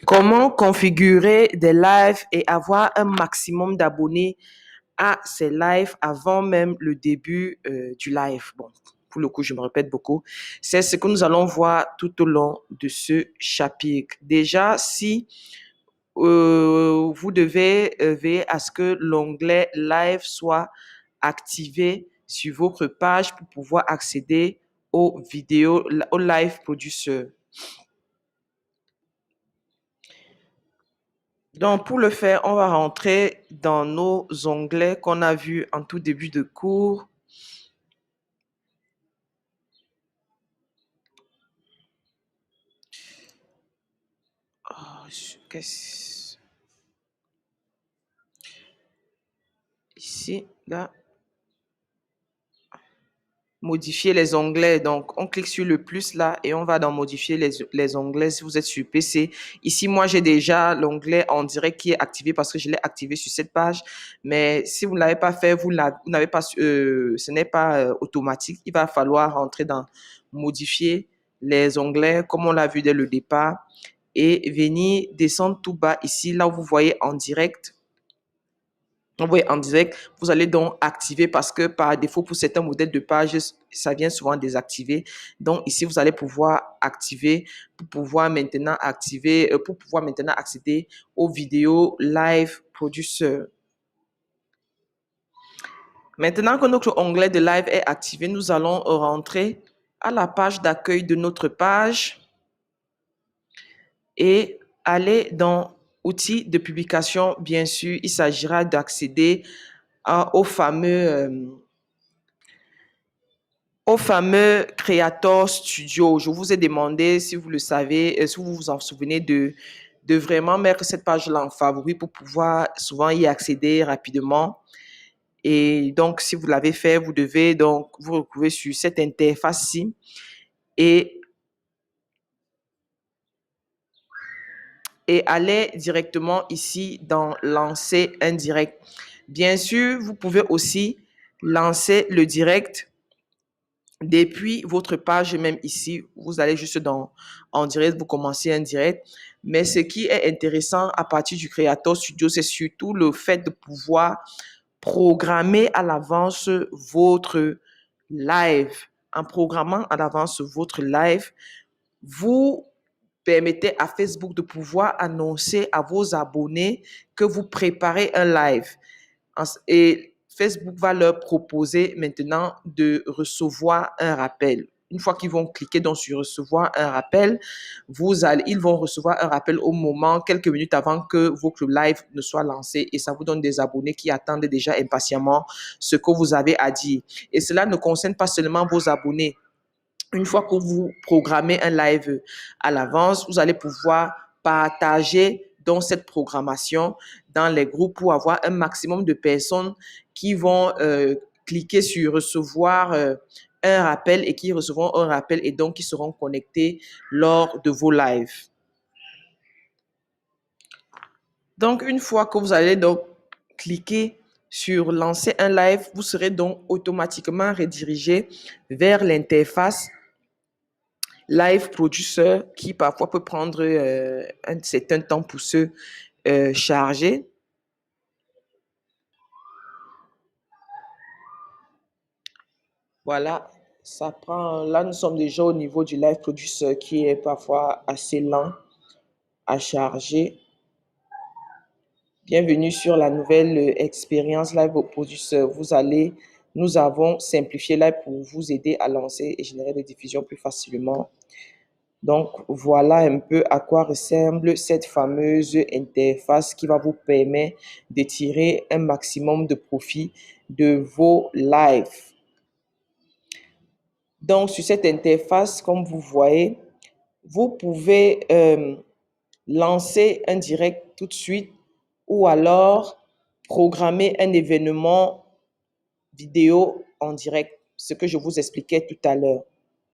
Comment configurer des lives et avoir un maximum d'abonnés à ces lives avant même le début du live? Bon, pour le coup, je me répète beaucoup. C'est ce que nous allons voir tout au long de ce chapitre. Déjà, si vous devez veiller à ce que l'onglet live soit activé sur votre page pour pouvoir accéder aux vidéos, au live producer. Donc, pour le faire, on va rentrer dans nos onglets qu'on a vus en tout début de cours. Oh, ici, là, modifier les onglets. Donc, on clique sur le plus là et on va dans modifier les onglets si vous êtes sur PC. Ici, moi, j'ai déjà l'onglet en direct qui est activé parce que je l'ai activé sur cette page. Mais si vous ne l'avez pas fait, vous n'avez pas, ce n'est pas automatique. Il va falloir rentrer dans modifier les onglets comme on l'a vu dès le départ et venir descendre tout bas ici, là où vous voyez en direct. Oui, en direct, vous allez donc activer parce que par défaut, pour certains modèles de page, ça vient souvent désactiver. Donc ici, vous allez pouvoir activer pour pouvoir maintenant activer, pour pouvoir maintenant accéder aux vidéos live producer. Maintenant que notre onglet de live est activé, nous allons rentrer à la page d'accueil de notre page et aller dans outils de publication. Bien sûr, il s'agira d'accéder au fameux Creator Studio. Je vous ai demandé, si vous le savez, si vous vous en souvenez, de vraiment mettre cette page-là en favori pour pouvoir souvent y accéder rapidement. Et donc, si vous l'avez fait, vous devez donc vous retrouver sur cette interface-ci et, et aller directement ici dans lancer un direct. Bien sûr, vous pouvez aussi lancer le direct depuis votre page, même ici, vous allez juste dans en direct, vous commencez un direct. Mais ce qui est intéressant à partir du Creator Studio, c'est surtout le fait de pouvoir programmer à l'avance votre live. En programmant à l'avance votre live, vous permettez à Facebook de pouvoir annoncer à vos abonnés que vous préparez un live. Et Facebook va leur proposer maintenant de recevoir un rappel. Une fois qu'ils vont cliquer donc sur recevoir un rappel, ils vont recevoir un rappel au moment, quelques minutes avant que votre live ne soit lancé et ça vous donne des abonnés qui attendent déjà impatiemment ce que vous avez à dire. Et cela ne concerne pas seulement vos abonnés. Une fois que vous programmez un live à l'avance, vous allez pouvoir partager dans cette programmation dans les groupes pour avoir un maximum de personnes qui vont cliquer sur recevoir un rappel et qui recevront un rappel et donc qui seront connectés lors de vos lives. Donc, une fois que vous allez donc cliquer sur lancer un live, vous serez donc automatiquement redirigé vers l'interface live producer qui parfois peut prendre un certain temps pour se charger. Voilà, ça prend. Là, nous sommes déjà au niveau du live producer qui est parfois assez lent à charger. Bienvenue sur la nouvelle expérience live producer. Nous avons simplifié live pour vous aider à lancer et générer des diffusions plus facilement. Donc, voilà un peu à quoi ressemble cette fameuse interface qui va vous permettre de tirer un maximum de profit de vos lives. Donc, sur cette interface, comme vous voyez, vous pouvez lancer un direct tout de suite ou alors programmer un événement vidéo en direct, ce que je vous expliquais tout à l'heure.